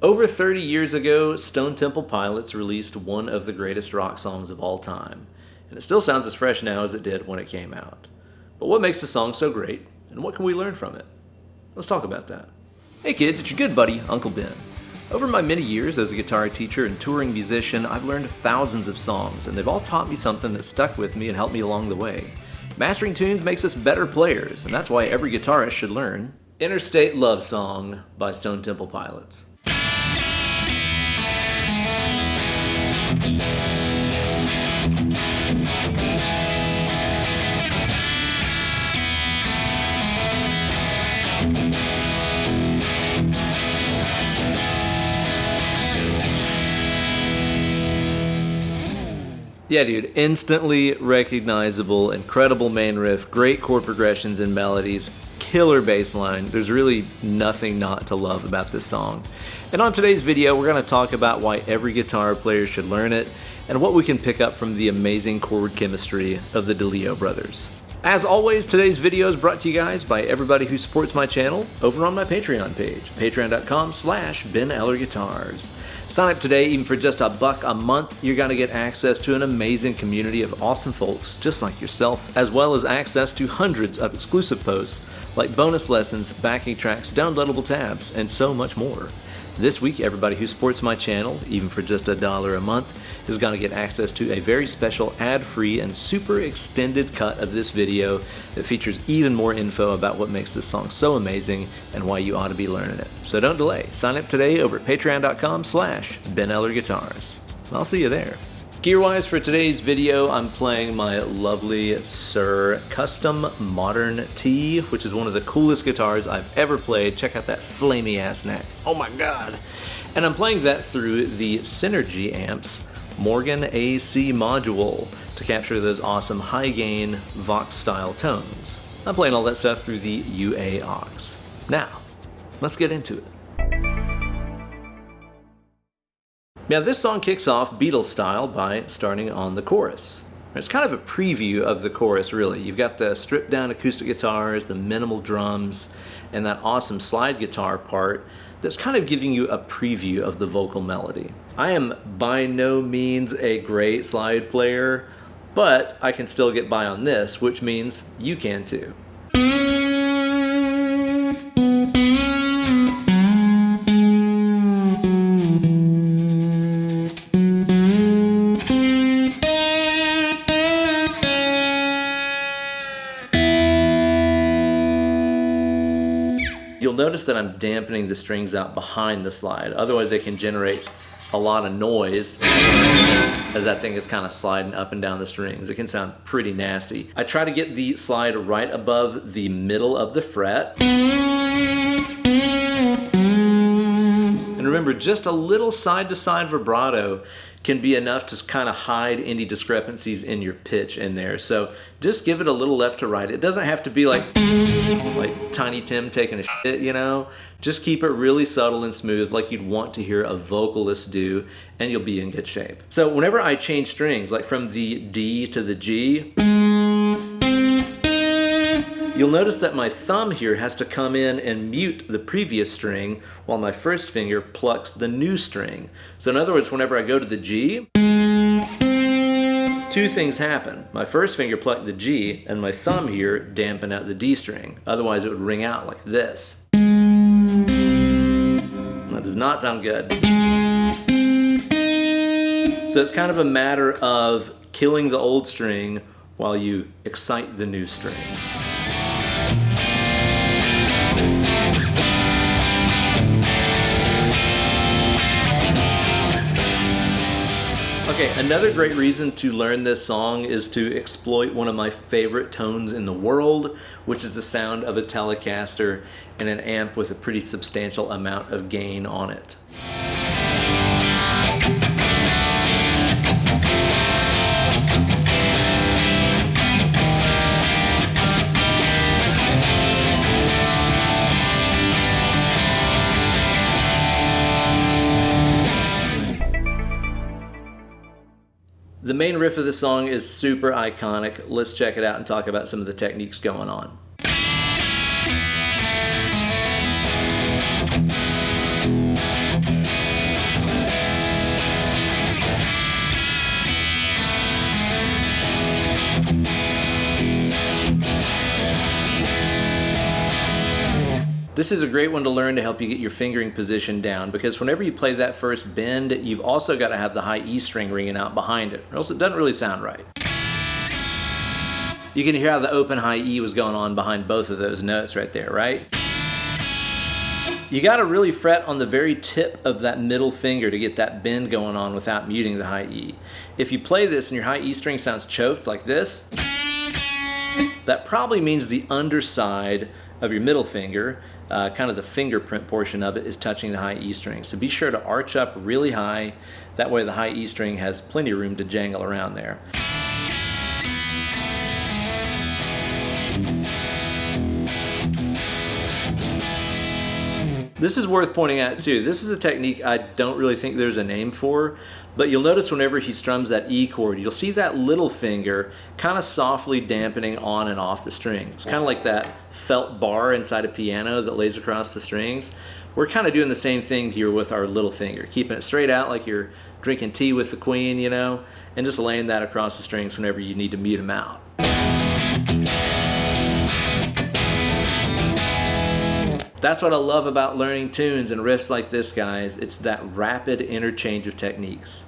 Over 30 years ago, Stone Temple Pilots released one of the greatest rock songs of all time, and it still sounds as fresh now as it did when it came out. But what makes the song so great, and what can we learn from it? Let's talk about that. Hey kids, it's your good buddy, Uncle Ben. Over my many years as a guitar teacher and touring musician, I've learned thousands of songs, and they've all taught me something that stuck with me and helped me along the way. Mastering tunes makes us better players, and that's why every guitarist should learn Interstate Love Song by Stone Temple Pilots. Yeah, dude, instantly recognizable, incredible main riff, great chord progressions and melodies, killer bass line. There's really nothing not to love about this song. And on today's video, we're going to talk about why every guitar player should learn it and what we can pick up from the amazing chord chemistry of the Deleo brothers. As always, today's video is brought to you guys by everybody who supports my channel over on my Patreon page, patreon.com/Ben Eller Guitars. Sign up today, even for just $1 a month. You're going to get access to an amazing community of awesome folks just like yourself, as well as access to hundreds of exclusive posts like bonus lessons, backing tracks, downloadable tabs, and so much more. This week, everybody who supports my channel, even for just $1 a month, is going to get access to a very special ad-free and super extended cut of this video that features even more info about what makes this song so amazing and why you ought to be learning it. So don't delay. Sign up today over at patreon.com/Ben Eller Guitars. I'll see you there. Gear-wise, for today's video, I'm playing my lovely Suhr Modern T, which is one of the coolest guitars I've ever played. Check out that flamey ass neck. Oh my god. And I'm playing that through the Synergy Amps Morgan AC module to capture those awesome high-gain Vox-style tones. I'm playing all that stuff through the UA aux. Now, let's get into it. Now this song kicks off Beatles style by starting on the chorus. It's kind of a preview of the chorus, really. You've got the stripped down acoustic guitars, the minimal drums, and that awesome slide guitar part that's kind of giving you a preview of the vocal melody. I am by no means a great slide player, but I can still get by on this, which means you can too. You'll notice that I'm dampening the strings out behind the slide, otherwise they can generate a lot of noise as that thing is kind of sliding up and down the strings. It can sound pretty nasty. I try to get the slide right above the middle of the fret. And remember, just a little side-to-side vibrato can be enough to kind of hide any discrepancies in your pitch in there. So just give it a little left to right. It doesn't have to be like Tiny Tim taking a shit, you know? Just keep it really subtle and smooth like you'd want to hear a vocalist do, and you'll be in good shape. So whenever I change strings, like from the D to the G, you'll notice that my thumb here has to come in and mute the previous string while my first finger plucks the new string. So in other words, whenever I go to the G, two things happen. My first finger plucked the G and my thumb here dampen out the D string. Otherwise it would ring out like this. That does not sound good. So it's kind of a matter of killing the old string while you excite the new string. Okay, another great reason to learn this song is to exploit one of my favorite tones in the world, which is the sound of a Telecaster and an amp with a pretty substantial amount of gain on it. The main riff of the song is super iconic. Let's check it out and talk about some of the techniques going on. This is a great one to learn to help you get your fingering position down, because whenever you play that first bend, you've also got to have the high E string ringing out behind it, or else it doesn't really sound right. You can hear how the open high E was going on behind both of those notes right there, right? You got to really fret on the very tip of that middle finger to get that bend going on without muting the high E. If you play this and your high E string sounds choked like this, that probably means the underside of your middle finger, kind of the fingerprint portion of it, is touching the high E string. So be sure to arch up really high. That way the high E string has plenty of room to jangle around there. This is worth pointing out too. This is a technique I don't really think there's a name for, but you'll notice whenever he strums that E chord, you'll see that little finger kind of softly dampening on and off the strings. It's kind of like that felt bar inside a piano that lays across the strings. We're kind of doing the same thing here with our little finger, keeping it straight out like you're drinking tea with the queen, you know, and just laying that across the strings whenever you need to mute them out. That's what I love about learning tunes and riffs like this, guys. It's that rapid interchange of techniques.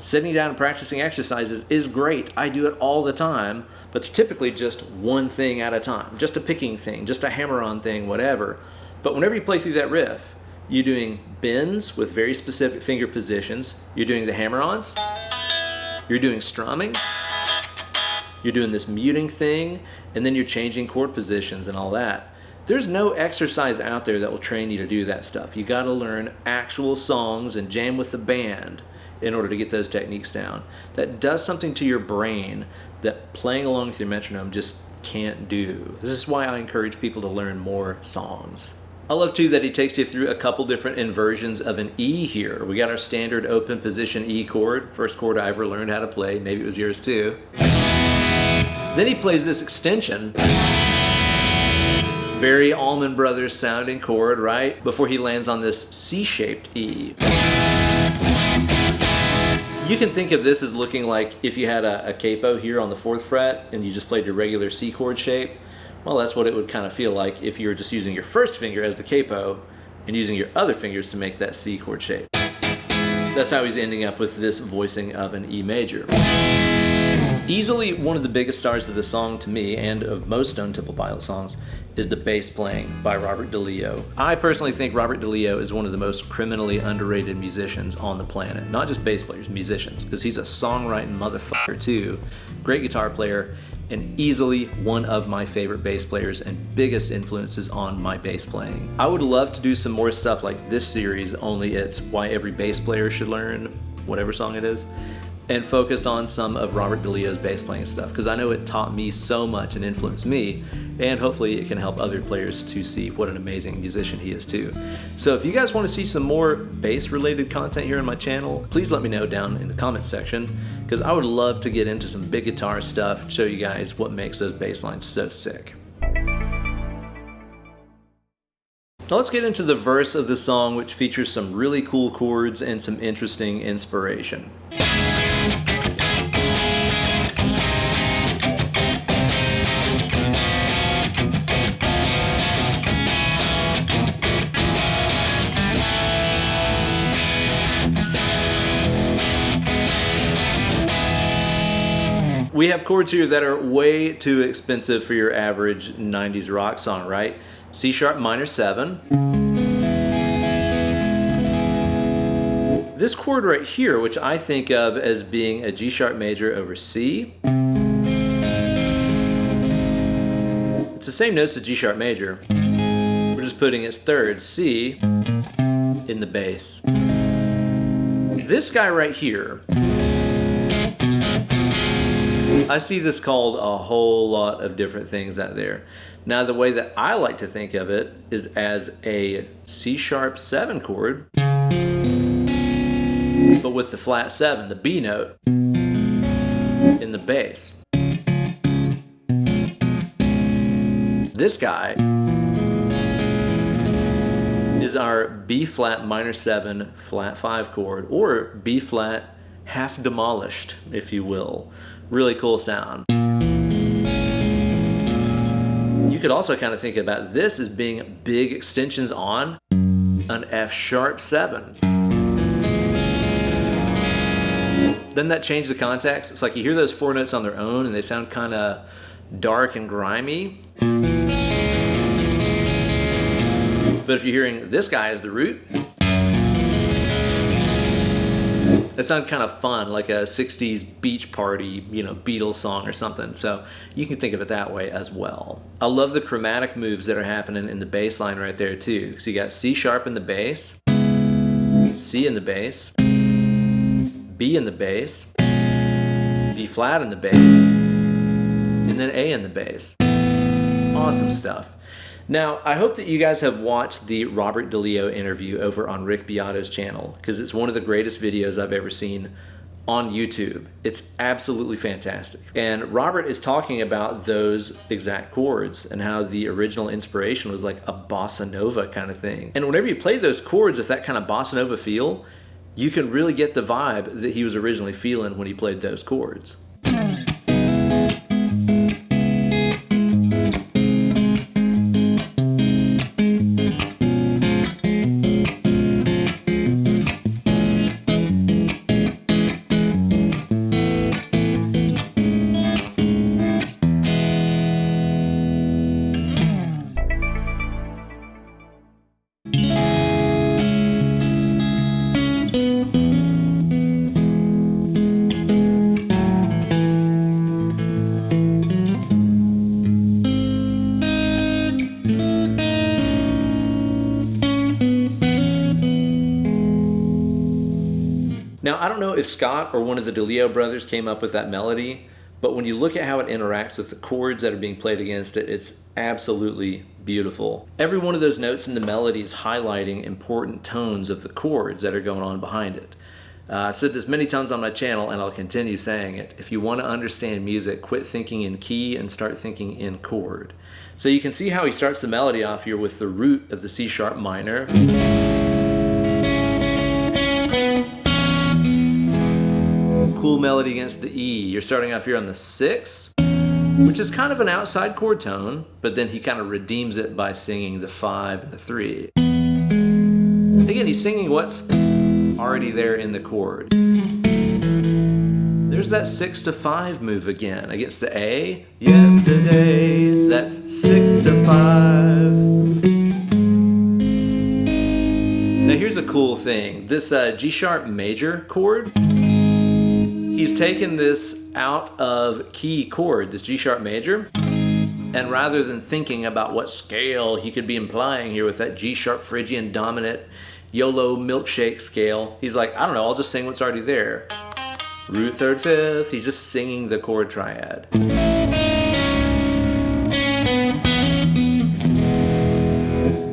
Sitting down and practicing exercises is great. I do it all the time, but they're typically just one thing at a time. Just a picking thing, just a hammer-on thing, whatever. But whenever you play through that riff, you're doing bends with very specific finger positions. You're doing the hammer-ons. You're doing strumming. You're doing this muting thing, and then you're changing chord positions and all that. There's no exercise out there that will train you to do that stuff. You got to learn actual songs and jam with the band in order to get those techniques down. That does something to your brain that playing along with your metronome just can't do. This is why I encourage people to learn more songs. I love too that he takes you through a couple different inversions of an E here. We got our standard open position E chord, first chord I ever learned how to play, maybe it was yours too. Then he plays this extension, very Allman Brothers sounding chord, right? Before he lands on this C-shaped E. You can think of this as looking like if you had a capo here on the 4th fret and you just played your regular C chord shape. Well, that's what it would kind of feel like if you were just using your first finger as the capo and using your other fingers to make that C chord shape. That's how he's ending up with this voicing of an E major. Easily one of the biggest stars of the song to me, and of most Stone Temple Pilots songs, is the bass playing by Robert Deleo. I personally think Robert Deleo is one of the most criminally underrated musicians on the planet. Not just bass players, musicians, because he's a songwriting motherfucker too. Great guitar player, and easily one of my favorite bass players and biggest influences on my bass playing. I would love to do some more stuff like this series, only it's why every bass player should learn whatever song it is, and focus on some of Robert Deleo's bass playing stuff, because I know it taught me so much and influenced me, and hopefully it can help other players to see what an amazing musician he is too. So if you guys want to see some more bass related content here on my channel, please let me know down in the comments section, because I would love to get into some big guitar stuff and show you guys what makes those bass lines so sick. Now let's get into the verse of the song, which features some really cool chords and some interesting inspiration. We have chords here that are way too expensive for your average 90s rock song, right? C sharp minor 7. This chord right here, which I think of as being a G sharp major over C. It's the same notes as G sharp major. We're just putting its third, C, in the bass. This guy right here, I see this called a whole lot of different things out there. Now the way that I like to think of it is as a C sharp 7 chord, but with the flat 7, the B note, in the bass. This guy is our B flat minor 7 flat 5 chord, or B flat half demolished, if you will. Really cool sound. You You could also kind of think about this as being big extensions on an F sharp 7. Doesn't that change the context? It's like you hear those 4 notes on their own and they sound kind of dark and grimy. But if you're hearing this guy as the root, it sounds kind of fun, like a 60s beach party, Beatles song or something. So you can think of it that way as well. I love the chromatic moves that are happening in the bass line right there too. So you got C sharp in the bass, C in the bass, B in the bass, B flat in the bass, and then A in the bass. Awesome stuff. Now, I hope that you guys have watched the Robert Deleo interview over on Rick Beato's channel, because it's one of the greatest videos I've ever seen on YouTube. It's absolutely fantastic. And Robert is talking about those exact chords and how the original inspiration was like a bossa nova kind of thing. And whenever you play those chords with that kind of bossa nova feel, you can really get the vibe that he was originally feeling when he played those chords. Now, I don't know if Scott or one of the Deleo brothers came up with that melody, but when you look at how it interacts with the chords that are being played against it, it's absolutely beautiful. Every one of those notes in the melody is highlighting important tones of the chords that are going on behind it. I've said this many times on my channel, and I'll continue saying it. If you want to understand music, quit thinking in key and start thinking in chord. So you can see how he starts the melody off here with the root of the C sharp minor. Cool melody against the E. You're starting off here on the 6, which is kind of an outside chord tone, but then he kind of redeems it by singing the 5 and the 3. Again, he's singing what's already there in the chord. There's that 6 to 5 move again against the A. Yesterday, that's 6 to 5. Now here's a cool thing. This G sharp major chord, he's taken this out of key chord, this G sharp major, and rather than thinking about what scale he could be implying here with that G sharp Phrygian dominant YOLO milkshake scale, he's like, I don't know, I'll just sing what's already there. Root 3rd 5th, he's just singing the chord triad.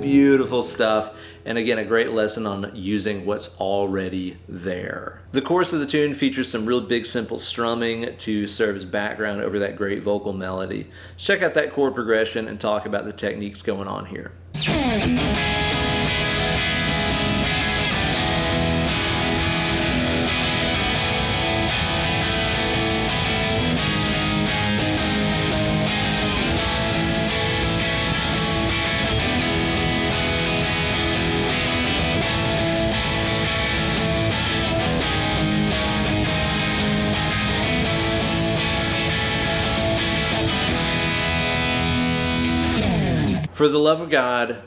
Beautiful stuff. And again, a great lesson on using what's already there. The chorus of the tune features some real big simple strumming to serve as background over that great vocal melody. Check out that chord progression and talk about the techniques going on here. For the love of God,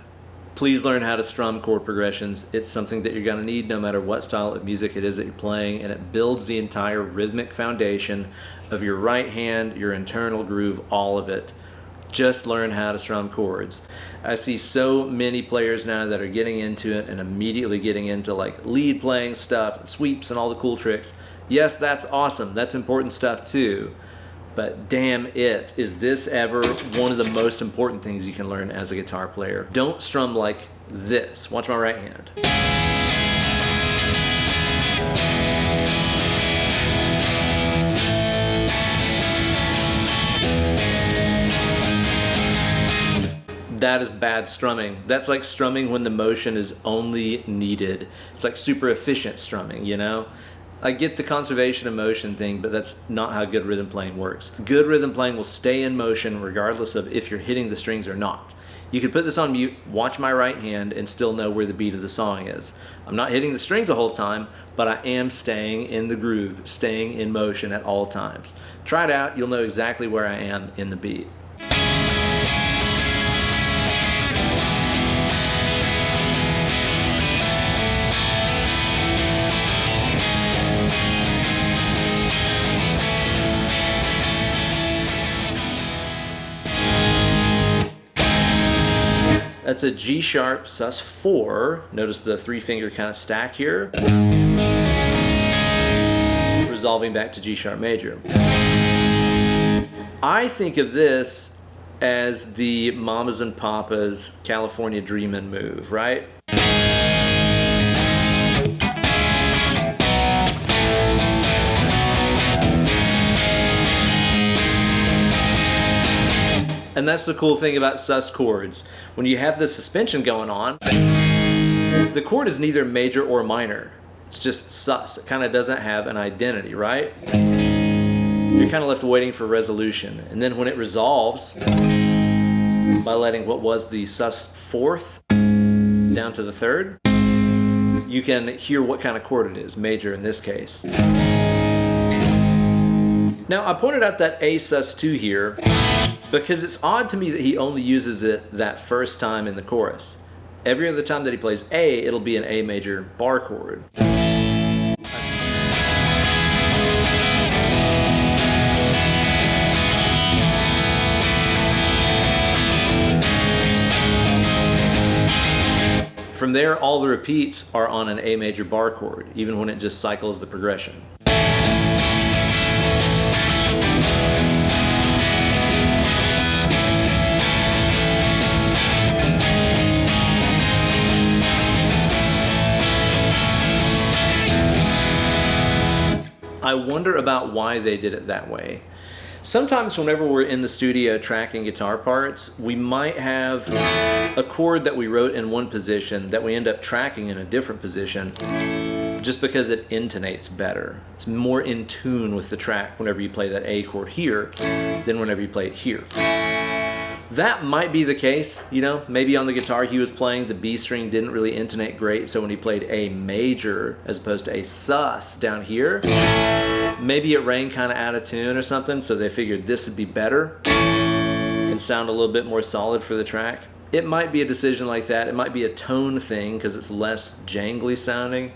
please learn how to strum chord progressions. It's something that you're going to need no matter what style of music it is that you're playing, and it builds the entire rhythmic foundation of your right hand, your internal groove, all of it. Just learn how to strum chords. I see so many players now that are getting into it and immediately getting into like lead playing stuff, and sweeps and all the cool tricks. Yes, that's awesome. That's important stuff too. But damn it, is this ever one of the most important things you can learn as a guitar player. Don't strum like this. Watch my right hand. That is bad strumming. That's like strumming when the motion is only needed. It's like super efficient strumming, you know? I get the conservation of motion thing, but that's not how good rhythm playing works. Good rhythm playing will stay in motion regardless of if you're hitting the strings or not. You could put this on mute, watch my right hand, and still know where the beat of the song is. I'm not hitting the strings the whole time, but I am staying in the groove, staying in motion at all times. Try it out, you'll know exactly where I am in the beat. That's a G sharp sus4. Notice the 3-finger kind of stack here. Resolving back to G sharp major. I think of this as the Mamas and Papas California Dreamin' move, right? And that's the cool thing about sus chords. When you have the suspension going on, the chord is neither major or minor. It's just sus. It kind of doesn't have an identity, right? You're kind of left waiting for resolution. And then when it resolves, by letting what was the sus fourth down to the third, you can hear what kind of chord it is, major in this case. Now, I pointed out that A sus2 here because it's odd to me that he only uses it that first time in the chorus. Every other time that he plays A, it'll be an A major bar chord. From there, all the repeats are on an A major bar chord, even when it just cycles the progression. I wonder about why they did it that way. Sometimes whenever we're in the studio tracking guitar parts, we might have a chord that we wrote in one position that we end up tracking in a different position just because it intonates better. It's more in tune with the track whenever you play that A chord here than whenever you play it here. That might be the case, you know, maybe on the guitar he was playing, the B string didn't really intonate great, so when he played A major as opposed to A sus down here, maybe it rang kind of out of tune or something, so they figured this would be better and sound a little bit more solid for the track. It might be a decision like that. It might be a tone thing because it's less jangly sounding.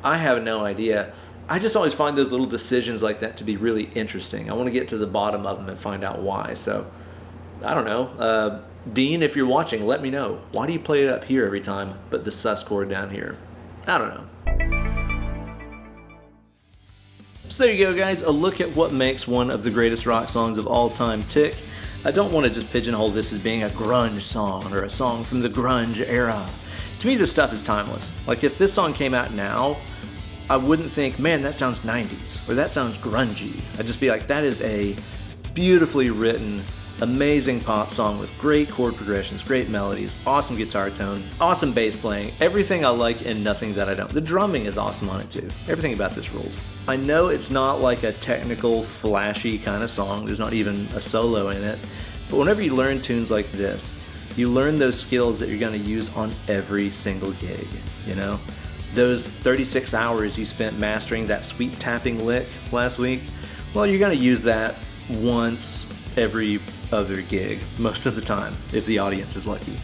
I have no idea. I just always find those little decisions like that to be really interesting. I want to get to the bottom of them and find out why. So, I don't know. Dean, if you're watching, let me know. Why do you play it up here every time, but the sus chord down here? I don't know. So there you go, guys. A look at what makes one of the greatest rock songs of all time tick. I don't want to just pigeonhole this as being a grunge song or a song from the grunge era. To me, this stuff is timeless. Like, if this song came out now, I wouldn't think, man, that sounds 90s, or that sounds grungy. I'd just be like, that is a beautifully written, amazing pop song with great chord progressions, great melodies, awesome guitar tone, awesome bass playing, everything I like and nothing that I don't. The drumming is awesome on it too. Everything about this rules. I know it's not like a technical, flashy kind of song. There's not even a solo in it. But whenever you learn tunes like this, you learn those skills that you're going to use on every single gig, you know? Those 36 hours you spent mastering that sweep tapping lick last week, well, you're going to use that once every other gig, most of the time, if the audience is lucky.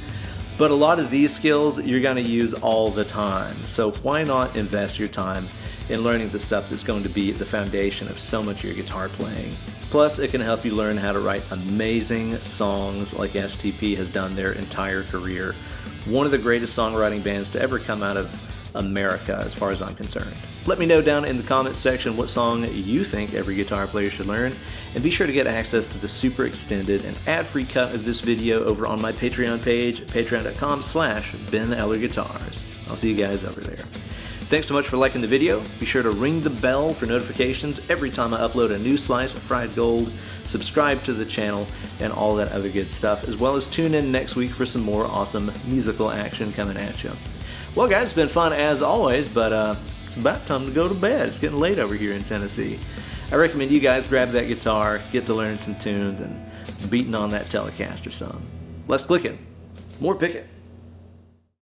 But a lot of these skills you're going to use all the time, so why not invest your time in learning the stuff that's going to be the foundation of so much of your guitar playing. Plus, it can help you learn how to write amazing songs like STP has done their entire career. One of the greatest songwriting bands to ever come out of America, as far as I'm concerned. Let me know down in the comments section what song you think every guitar player should learn, and be sure to get access to the super extended and ad-free cut of this video over on my Patreon page, patreon.com/Ben Eller Guitars. I'll see you guys over there. Thanks so much for liking the video. Be sure to ring the bell for notifications every time I upload a new slice of fried gold, subscribe to the channel, and all that other good stuff, as well as tune in next week for some more awesome musical action coming at you. Well, guys, it's been fun as always, but it's about time to go to bed. It's getting late over here in Tennessee. I recommend you guys grab that guitar, get to learn some tunes, and beating on that Telecaster some. Less clicking, more picking.